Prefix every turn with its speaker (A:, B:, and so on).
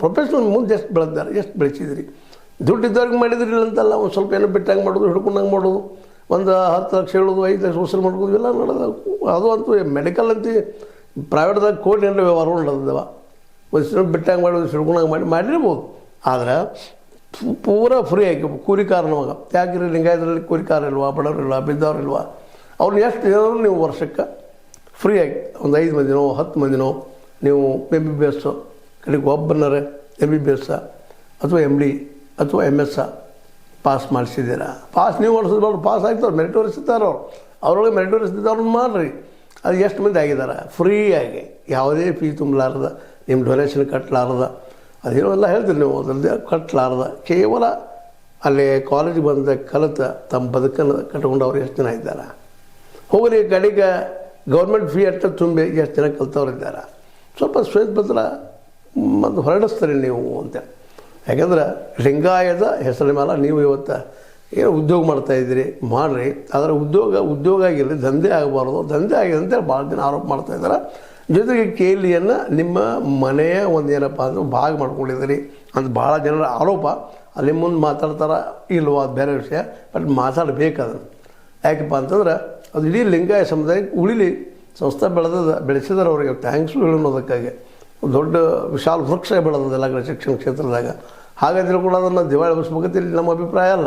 A: Professional ಮುಂದೆ ಎಷ್ಟು ಬೆಳೆದಾರೆ, ಎಷ್ಟು ಬೆಳೆಸಿದಿರಿ. ದುಡ್ಡಿದ್ದವ್ರಿಗೆ ಮಾಡಿದ್ರಿ ಅಂತಲ್ಲ, ಒಂದು ಸ್ವಲ್ಪ ಏನೋ ಬಿಟ್ಟಂಗೆ ಮಾಡೋದು, ಹಿಡ್ಕೊಂಡಂಗೆ ಮಾಡೋದು, ಒಂದು 10 ಲಕ್ಷ ಹೇಳೋದು, 5 ಲಕ್ಷ ವಸೂಲು ಮಾಡ್ಬೋದು, ಇವೆಲ್ಲ ನಡೆದ. ಅದು ಅಂತೂ ಮೆಡಿಕಲ್ ಅಂತ ಪ್ರೈವೇಟ್ದಾಗ ಕೋಟಿ ಏನಾರ ವ್ಯವಹಾರ ನಡೆದವ. ಒಂದು ಬಿಟ್ಟಂಗೆ ಮಾಡೋದು, ಹಿಡ್ಕೊಂಡಂಗೆ ಮಾಡಿರ್ಬೋದು. ಆದರೆ ಪೂರಾ ಫ್ರೀ ಆಗಿ ಕೂಲಿ ಕಾರಣವಾಗ ಯಾಕೆ ಲಿಂಗಾಯತರಲ್ಲಿ ಕೂಲಿ ಕಾರ ಇಲ್ವಾ, ಬಡವರಿಲ್ವಾ, ಬಿದ್ದವ್ರಿಲ್ವಾ, ಅವ್ರನ್ನ ಎಷ್ಟು ಜನರು ನೀವು ವರ್ಷಕ್ಕೆ ಫ್ರೀಯಾಗಿ ಒಂದು 5 ಮಂದಿನೋ 10 ಮಂದಿನೋ ನೀವು MBBS ಕಡೆಗೆ ಒಬ್ಬನರೆ MBBS ಅಥವಾ MD ಅಥವಾ MS ಪಾಸ್ ಮಾಡಿಸಿದ್ದೀರಾ. ಪಾಸ್ ನೀವು ಮಾಡಿಸಿದ್ರು ಪಾಸ್ ಆಗ್ತವ್ರು, ಮೆರಿಟೋರಿಯಸ್ ಇರ್ತಾರೆ ಅವ್ರೊಳಗೆ ಮೆರಿಟೋರಿಯಸ್ ಇದ್ದವ್ರನ್ನ ಮಾಡಿರಿ. ಅದು ಎಷ್ಟು ಮಂದಿ ಆಗಿದ್ದಾರೆ ಫ್ರೀಯಾಗಿ, ಯಾವುದೇ ಫೀ ತುಂಬಲಾರ್ದ, ನಿಮ್ಮ ಡೊನೇಷನ್ ಕಟ್ಟಲಾರ್ದ, ಅದೇನೋ ಎಲ್ಲ ಹೇಳ್ತೀರಿ ನೀವು, ಅದರದ್ದೇ ಕಟ್ಟಲಾರ್ದ, ಕೇವಲ ಅಲ್ಲಿ ಕಾಲೇಜಿಗೆ ಬಂದ ಕಲಿತ ತಮ್ಮ ಬದುಕನ್ನು ಕಟ್ಕೊಂಡು ಅವ್ರು ಎಷ್ಟು ಜನ ಇದ್ದಾರೆ. ಹೋಗ್ರಿ ಕಡೆಗೆ ಗೌರ್ಮೆಂಟ್ ಫೀ ಅಷ್ಟು ತುಂಬಿ ಎಷ್ಟು ಜನ ಕಲ್ತವ್ರು ಇದ್ದಾರೆ. ಸ್ವಲ್ಪ ಶ್ವೇತಪತ್ರ ಮತ್ತು ಹೊರಡಿಸ್ತಾರೆ ನೀವು ಅಂತ. ಯಾಕಂದ್ರೆ ಲಿಂಗಾಯದ ಹೆಸರಿನ ಮೇಲೆ ನೀವು ಇವತ್ತು ಏನು ಉದ್ಯೋಗ ಮಾಡ್ತಾಯಿದ್ದೀರಿ, ಮಾಡಿರಿ. ಆದರೆ ಉದ್ಯೋಗ ಆಗಿರಲಿ, ದಂಧೆ ಆಗಬಾರ್ದು. ದಂಧೆ ಆಗಿದೆ ಅಂತೇಳಿ ಭಾಳ ಜನ ಆರೋಪ ಮಾಡ್ತಾಯಿದ್ದಾರೆ. ಜೊತೆಗೆ KLEಯನ್ನು ನಿಮ್ಮ ಮನೆಯ ಒಂದು ಏನಪ್ಪ ಅಂದ್ರೆ ಭಾಗ ಮಾಡ್ಕೊಂಡಿದ್ದೀರಿ ಅಂತ ಭಾಳ ಜನರ ಆರೋಪ. ಅಲ್ಲಿ ಮುಂದೆ ಮಾತಾಡ್ತಾರೆ ಇಲ್ವೋ ಅದು ಬೇರೆ ವಿಷಯ, ಬಟ್ ಮಾತಾಡಬೇಕು ಅದನ್ನು. ಯಾಕಪ್ಪ ಅಂತಂದ್ರೆ ಅದು ಇಡೀ ಲಿಂಗಾಯ ಸಮುದಾಯಕ್ಕೆ ಉಳಿಲಿ, ಸಂಸ್ಥೆ ಬೆಳೆಸಿದಾರೆ ಅವರಿಗೆ ಥ್ಯಾಂಕ್ಸು ಹೇಳೋದಕ್ಕಾಗಿ. ದೊಡ್ಡ ವಿಶಾಲ ವೃಕ್ಷ ಬೆಳೆದದೆಲ್ಲ ಶಿಕ್ಷಣ ಕ್ಷೇತ್ರದಾಗ. ಹಾಗಾದರೆ ಕೂಡ ಅದನ್ನು ದಿವಾಳಿ ಎಬ್ಬಿಸ್ಬೇಕಂತ ನಮ್ಮ ಅಭಿಪ್ರಾಯ ಅಲ್ಲ.